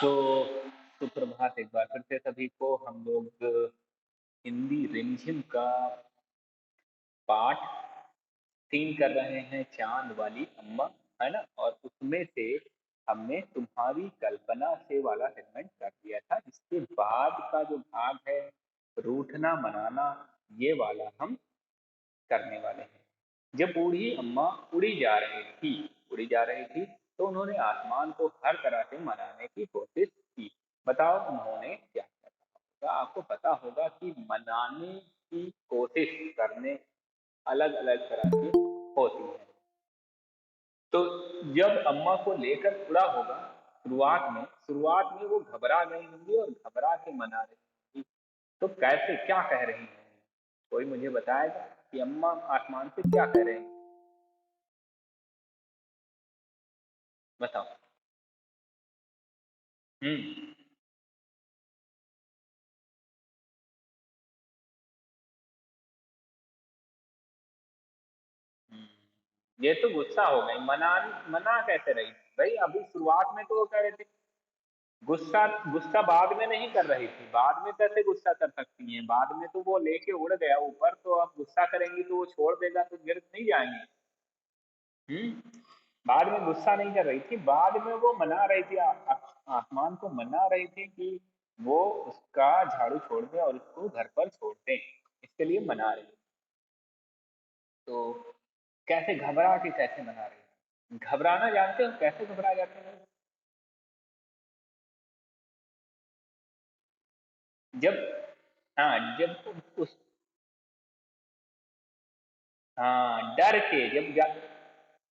तो सुप्रभात एक बार फिर से सभी को। हम लोग हिंदी रिमझिम का पाठ 3 कर रहे हैं, चांद वाली अम्मा, है ना। और उसमें से हमने तुम्हारी कल्पना से वाला सेगमेंट कर दिया था। इसके बाद का जो भाग है, रूठना मनाना, ये वाला हम करने वाले हैं। जब बूढ़ी अम्मा उड़ी जा रही थी तो उन्होंने आसमान को हर तरह से मनाने की कोशिश की। बताओ उन्होंने क्या किया होगा। आपको पता होगा कि मनाने की कोशिश करने अलग अलग तरह की होती है। तो जब अम्मा को लेकर उड़ा होगा, शुरुआत में वो घबरा गई होंगी और घबरा के मना रही होंगी। तो कैसे, क्या कह रही हैं? कोई मुझे बताएगा कि अम्मा आसमान से क्या कह रहे हैं? बताओ। हम्म। ये तो गुस्सा हो गई। मना कैसे रही थी भाई? अभी शुरुआत में तो वो कह रहे थे। गुस्सा गुस्सा बाद में नहीं कर रही थी। बाद में कैसे गुस्सा कर सकती हैं? बाद में तो वो लेके उड़ गया ऊपर, तो अब गुस्सा करेंगी तो वो छोड़ देगा तो गिर नहीं जाएंगी। बाद में गुस्सा नहीं कर रही थी, बाद में वो मना रही थी, आसमान को मना रही थी कि वो उसका झाड़ू छोड़ दे और उसको घर पर छोड़ दे। इसके लिए मना रही थी। तो कैसे घबरा के कैसे मना रही थी? घबराना जानते हो कैसे घबरा जाते हैं? जब, हाँ, जब उस, हाँ, डर के जब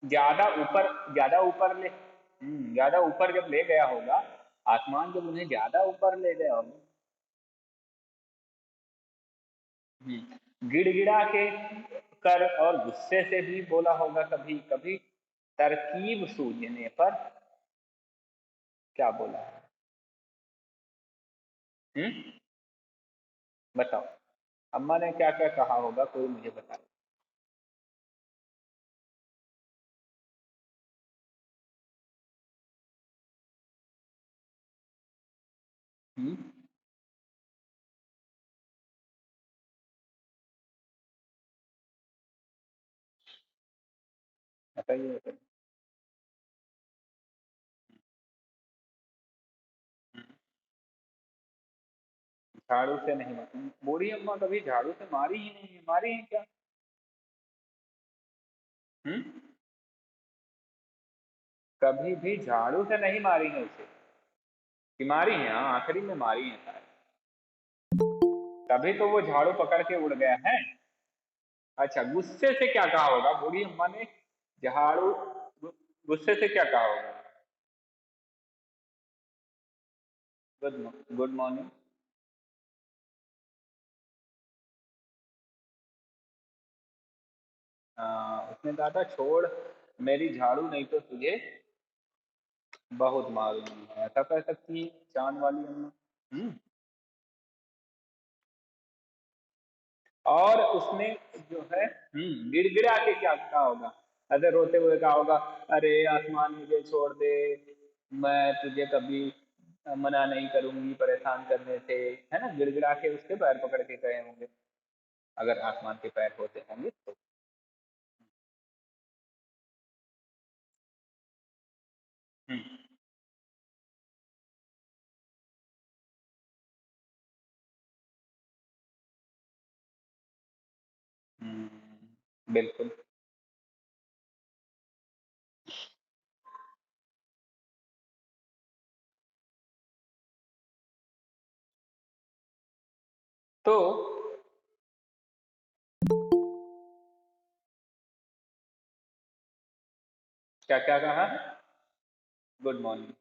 ज्यादा ऊपर ज्यादा ऊपर जब ले गया होगा, आसमान जब उन्हें ज्यादा ऊपर ले गया होगा। गिड़गिड़ा के कर और गुस्से से भी बोला होगा कभी कभी। तरकीब सूझने पर क्या बोला है? हम्म। बताओ। अम्मा ने क्या क्या कहा होगा, कोई मुझे बताए। हम्म। बताइए बताइए। झाड़ू से नहीं मारी बूढ़ी अम्मा, कभी झाड़ू से मारी ही नहीं है। मारी है क्या? हम्म। कभी भी झाड़ू से नहीं मारी है उसे। कि मारी है, हाँ, आखिरी में मारी है शायद। तभी तो वो झाड़ू पकड़ के उड़ गया है। अच्छा, गुस्से से क्या कहा होगा बूढ़ी अम्मा ने? झाड़ू, गुस्से से क्या कहा होगा? Good morning. उसने कहा था छोड़ मेरी झाड़ू, नहीं तो तुझे बहुत मारूंगी। ऐसा कह सकती है चांद वाली अम्मा। हम्म। और उसने जो है, गिड़गिड़ा के क्या कहा होगा? ऐसे रोते हुए कहा होगा, अरे आसमान मुझे छोड़ दे, मैं तुझे कभी मना नहीं करूंगी परेशान करने से। है ना, गिड़गिड़ा के उसके पैर पकड़ के गए होंगे, अगर आसमान के पैर होते होंगे तो। हम्म। बिल्कुल। तो क्या क्या कहा है? Good morning.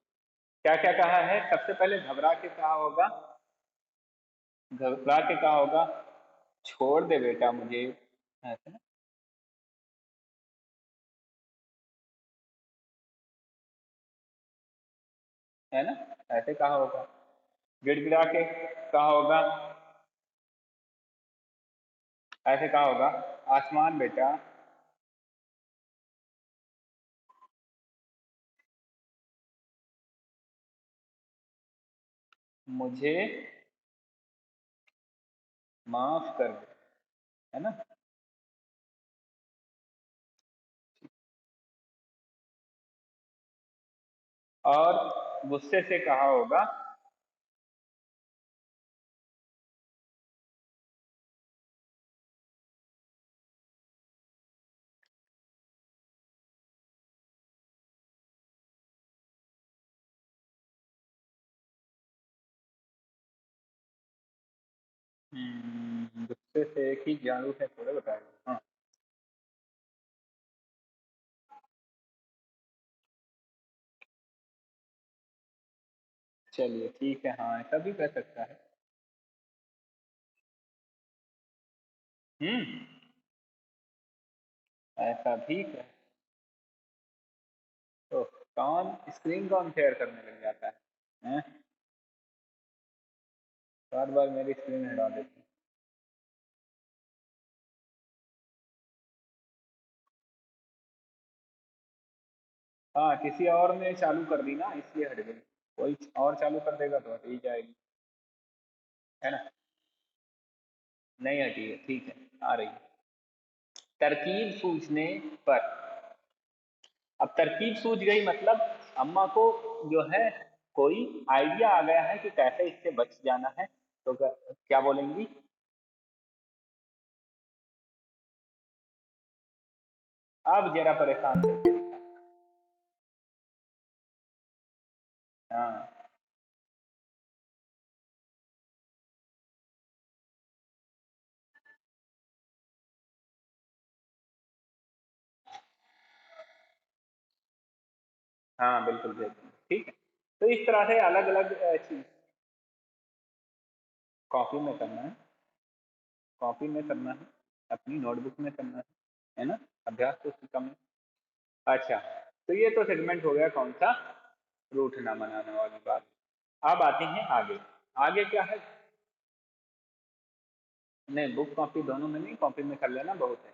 क्या क्या कहा है? सबसे पहले घबरा के कहा होगा, घबरा के कहा होगा, छोड़ दे बेटा मुझे। ऐसे ना, है ना, ऐसे कहा होगा। गिड़गिड़ा के कहा होगा, ऐसे कहा होगा, आसमान बेटा। मुझे माफ कर दे, है ना। और गुस्से से कहा होगा। गुस्से से एक ही जादू है, थोड़े बताएगा। हाँ, चलिए ठीक है, हाँ ऐसा भी कर सकता है। हम्म। ऐसा भी कर। तो कौन स्क्रीन कौन शेयर करने लग जाता है, हैं? बार बार मेरी स्क्रीन हटा देते हैं। हाँ, किसी और ने चालू कर दी ना, इसलिए हट गई। कोई और चालू कर देगा तो हट ही जाएगी, है ना। नहीं हटी है, ठीक है, आ रही है। तरकीब सूझने पर। अब तरकीब सूझ गई मतलब अम्मा को जो है कोई आइडिया आ गया है कि कैसे इससे बच जाना है। तो क्या बोलेंगी? अब जरा परेशान करके दिखा। हाँ। हाँ बिल्कुल बिल्कुल, ठीक है। तो इस तरह से अलग अलग चीज। कॉपी में करना है, कॉपी में करना है, अपनी नोटबुक में करना है ना। अभ्यास तो उसकी कम है। अच्छा, तो ये तो सेगमेंट हो गया कौन सा, रूठ ना मनाने वाली बात। अब आते हैं आगे। आगे क्या है? नहीं, बुक कॉपी दोनों में नहीं, कॉपी में कर लेना बहुत है।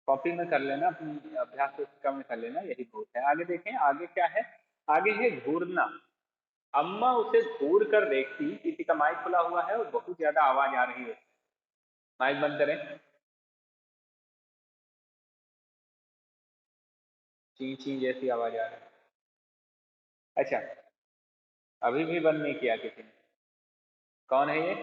कॉपी में कर लेना, अपनी अभ्यास पुस्तिका में कर लेना, यही बहुत है। आगे देखें, आगे क्या है? आगे है घूरना। अम्मा उसे घूर कर देखती, किसी का माइक खुला हुआ है और बहुत ज्यादा आवाज आ रही है। माइक बंद करें। ची ची जैसी आवाज आ रही है। अच्छा, अभी भी बंद नहीं किया किसी ने। कौन है ये?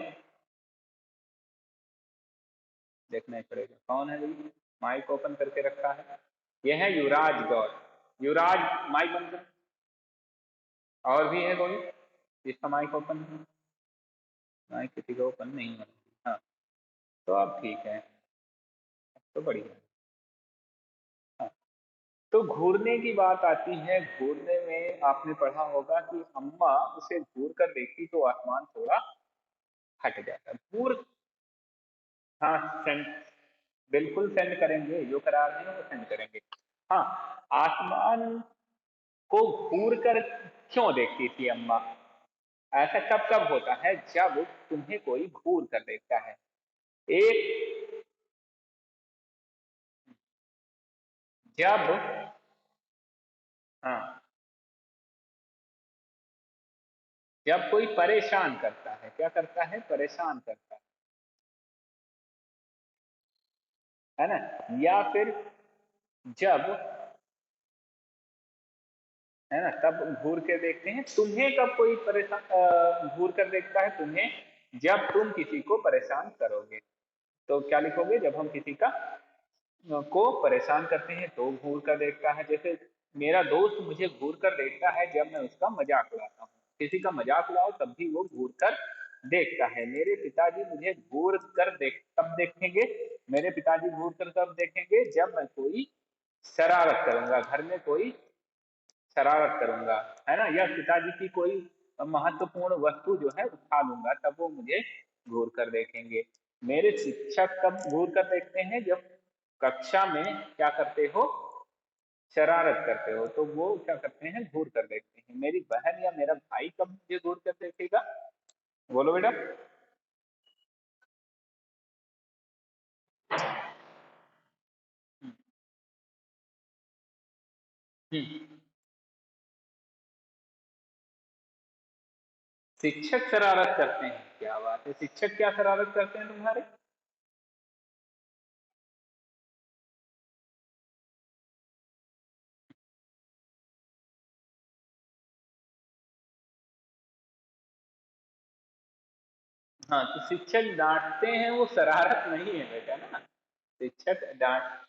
देखना ही पड़ेगा कौन है भाई। माइक ओपन करके रखा है। ये है युवराज गौर। युवराज, माइक बंद कर। और भी है कोई जिसका माइक ओपन है? माइक किसी का ओपन नहीं है। हाँ, तो अब ठीक है, तो बढ़िया। हाँ, तो घूरने की बात आती है। घूरने में आपने पढ़ा होगा कि अम्मा उसे घूर कर देखती तो आसमान थोड़ा हट जाता। घूर। हाँ, सेंड। बिल्कुल सेंड करेंगे, जो करा रहे हैं वो सेंड करेंगे। हाँ, आसमान को घूर कर क्यों देखती थी अम्मा? ऐसा कब कब होता है? जब तुम्हें कोई घूर कर देखता है। एक, जब, हाँ, जब कोई परेशान करता है। क्या करता है? परेशान करता है ना। या फिर जब, है ना, तब घूर के देखते हैं। तुम्हें कब कोई परेशान घूर कर देखता है? तुम्हें जब तुम किसी को परेशान करोगे। तो क्या लिखोगे? जब हम किसी का को परेशान करते हैं तो घूर कर देखता है। जैसे मेरा दोस्त मुझे घूर कर देखता है जब मैं उसका मजाक उड़ाता हूँ। किसी का मजाक उड़ाओ तब भी वो घूर कर देखता है। मेरे पिताजी मुझे घूर कर देख तब देखेंगे। मेरे पिताजी घूर कर तब देखेंगे जब मैं कोई शरारत करूंगा, घर में कोई शरारत करूंगा, है ना। या पिताजी की कोई महत्वपूर्ण वस्तु जो है उठा लूंगा, तब वो मुझे घूर कर देखेंगे। मेरे शिक्षक कब घूर कर देखते हैं? जब कक्षा में क्या करते हो? शरारत करते हो, तो वो क्या करते हैं? घूर कर देखते हैं। मेरी बहन या मेरा भाई कब मुझे घूर कर देखेगा? बोलो बेटा। हम्म। शिक्षक शरारत करते हैं? क्या बात है, शिक्षक क्या शरारत करते हैं तुम्हारे? हाँ, तो शिक्षक डांटते हैं वो शरारत नहीं है बेटा ना। शिक्षक डांट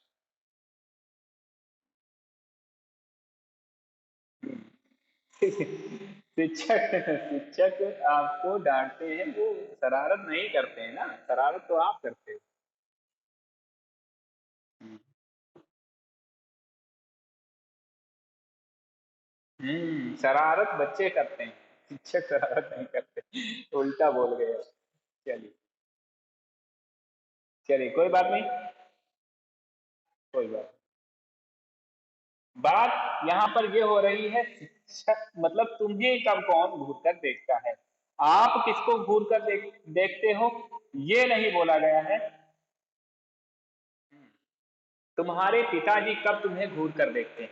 शिक्षक शिक्षक आपको डांटते हैं वो शरारत नहीं करते हैं ना, शरारत तो आप करते हो। शरारत बच्चे करते हैं, शिक्षक शरारत नहीं करते। उल्टा बोल गए। चलिए, चलिए कोई बात नहीं, कोई बात नहीं। बात यहाँ पर ये हो रही है, शिक्षक मतलब तुम्हें कब कौन घूर कर देखता है, आप किसको घूर कर देखते हो, ये नहीं बोला गया है। तुम्हारे पिताजी कब तुम्हें घूर कर देखते हैं?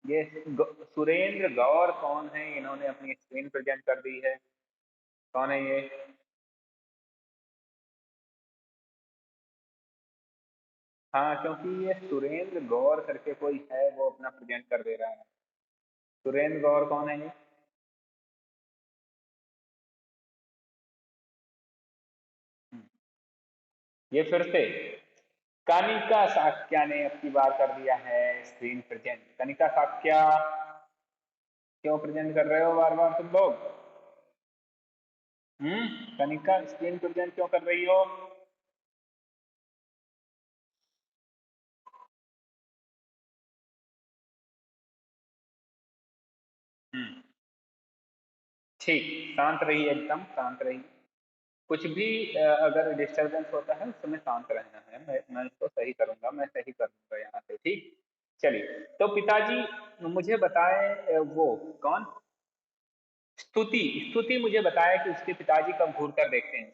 ये सुरेंद्र गौर कौन है, इन्होंने अपनी स्क्रीन प्रेजेंट कर दी है। कौन है ये? हाँ, क्योंकि ये सुरेंद्र गौर करके कोई है, वो अपना प्रेजेंट कर दे रहा है। सुरेंद्र गौर कौन है ये? ये फिर से कनिका साक्या ने अब की बार कर दिया है स्क्रीन प्रेजेंट। कनिका साक्या, क्यों प्रेजेंट कर रहे हो बार बार तुम लोग? कनिका स्क्रीन प्रेजेंट क्यों कर रही हो? हम्म ठीक, शांत रहिए, एकदम शांत रहिए। कुछ भी अगर डिस्टरबेंस होता है उस समय शांत रहना है, मैं इसको सही करूंगा, मैं सही कर दूंगा यहाँ से, ठीक। चलिए, तो पिताजी मुझे बताएं, वो कौन, स्तुति, स्तुति मुझे बताया कि उसके पिताजी कब घूर कर देखते हैं।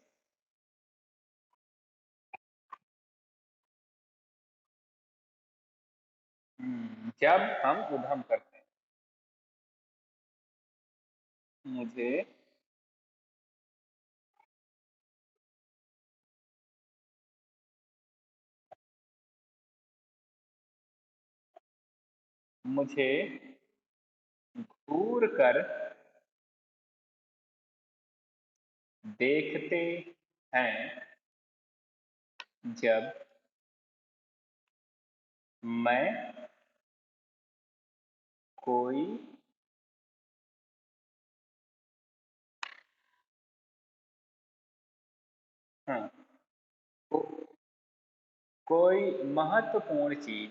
जब हम उधम करते हैं। मुझे मुझे घूर कर देखते हैं जब मैं कोई, हाँ, को, कोई महत्वपूर्ण चीज,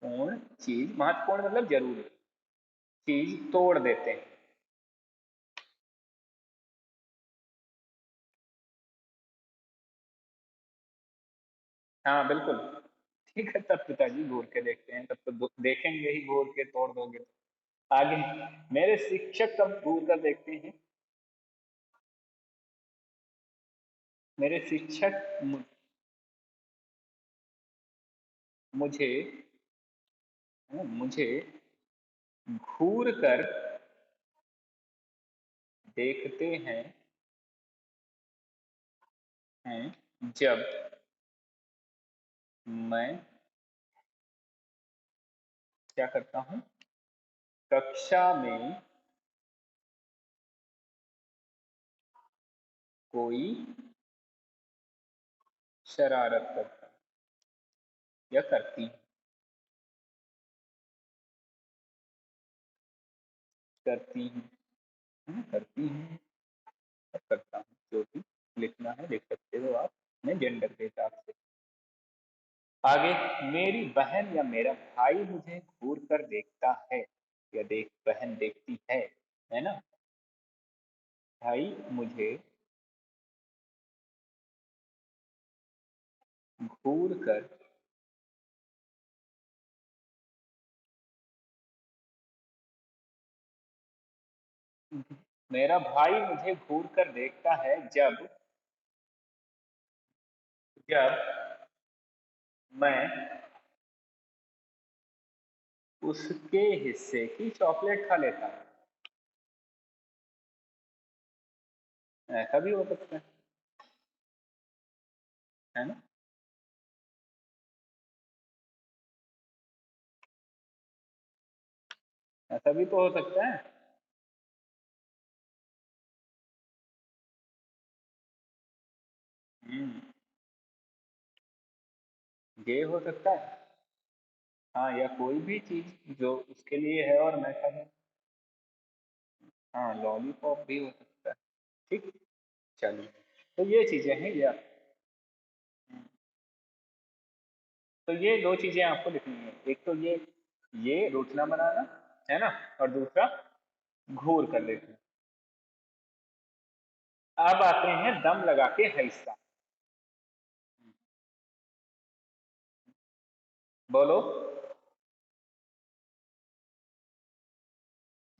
पूर्ण चीज, महत्वपूर्ण मतलब जरूरी चीज तोड़ देते हैं। हाँ बिल्कुल। ठीक है, तब पिताजी घूर के देखते हैं, तब तो देखेंगे ही, घूर के तोड़ दोगे तो। आगे, मेरे शिक्षक कब घूर कर देखते हैं? मेरे शिक्षक मुझे, मुझे घूर कर देखते हैं जब मैं क्या करता हूँ, कक्षा में कोई शरारत करता या करती हूँ, करती हूँ, करती हूँ, और करता हूँ, जो भी लिखना है लिख सकते हो आप अपने जेंडर के हिसाब से। आगे, मेरी बहन या मेरा भाई मुझे घूर कर देखता है, या बहन देखती है ना। भाई मुझे घूर कर, मेरा भाई मुझे घूर कर देखता है जब, जब मैं उसके हिस्से की चॉकलेट खा लेता हूँ। ऐसा भी हो सकता है ना? ऐसा भी तो हो सकता है। हम्म, ये हो सकता है। हाँ, या कोई भी चीज जो उसके लिए है और मैं खा लूं। हाँ, लॉलीपॉप भी हो सकता है। ठीक। चलिए, तो ये चीजें हैं या। तो ये दो चीजें आपको लिखनी है, एक तो ये रोटना बनाना है ना, और दूसरा घूर कर लेते हैं। अब आते हैं दम लगा के हिस्सा। बोलो।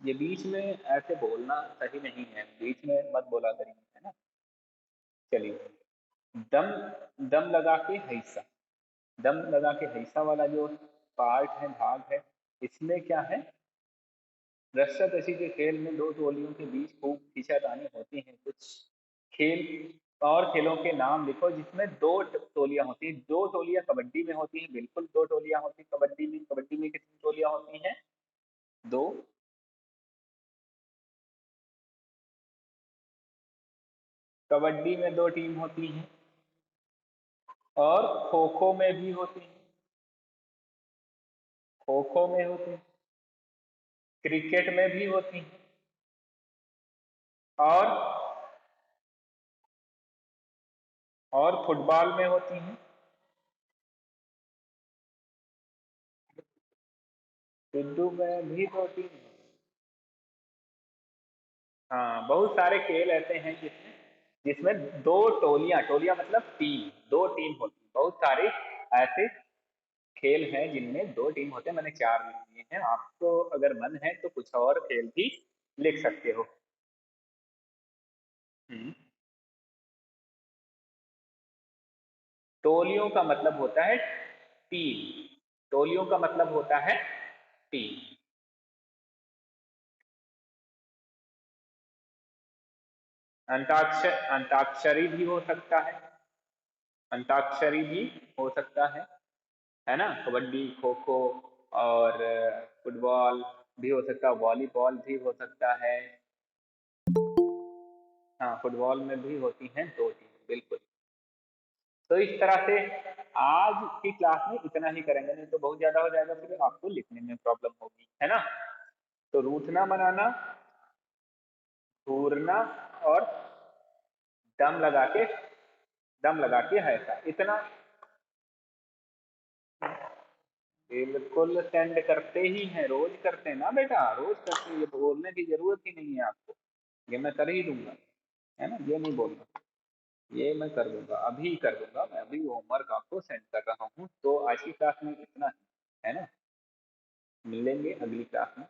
ये बीच में ऐसे बोलना सही नहीं है, बीच में मत बोला करिए, है ना। चलिए, दम दम लगा के हिस्सा। दम लगा के हिस्सा वाला जो पार्ट है, भाग है, इसमें क्या है? रस्साकशी के खेल में दो टोलियों के बीच खूब खींचातानी होती है। कुछ खेल और खेलों के नाम लिखो जिसमें दो टोलियां होती हैं। दो टोलियां कबड्डी में होती हैं, बिल्कुल दो टोलियां होती हैं कबड्डी में। कबड्डी में कितनी टोलियां होती हैं? दो। कबड्डी में दो टीम होती हैं, और खो खो में भी होती हैं। खो खो में होती हैं, क्रिकेट में भी होती हैं, और फुटबॉल में होती हैं। लूडो में भी दो टीम। हाँ, बहुत सारे खेल ऐसे हैं जिसमें जिसमें दो टोलियां, टोलियां मतलब टीम, दो टीम होती हैं। बहुत सारे ऐसे खेल हैं जिनमें दो टीम होते हैं। मैंने चार लिख दिए हैं, आपको अगर मन है तो कुछ और खेल भी लिख सकते हो। हम्म। टोलियों का मतलब होता है टीम। टोलियों का मतलब होता है टीम। अंताक्षरी भी हो सकता है। अंताक्षरी भी हो सकता है ना। कबड्डी, खो खो और फुटबॉल भी हो सकता है, वॉलीबॉल भी हो सकता है। हाँ, फुटबॉल में भी होती हैं दो टीम, बिल्कुल। तो इस तरह से आज की क्लास में इतना ही करेंगे, नहीं तो बहुत ज्यादा हो जाएगा, फिर आपको लिखने में प्रॉब्लम होगी, है ना। तो रूठना बनाना, घूरना, और दम लगा के दम लगा के है ऐसा, इतना। बिल्कुल सेंड करते ही हैं, रोज करते हैं ना बेटा, रोज करते हैं। ये बोलने की जरूरत ही नहीं है आपको, ये मैं कर ही दूंगा, है ना। ये नहीं बोलना, ये मैं कर दूंगा, अभी कर दूंगा। मैं अभी होमवर्क आपको सेंड कर रहा हूँ। तो आज की क्लास में इतना ही, है ना। मिलेंगे अगली क्लास में।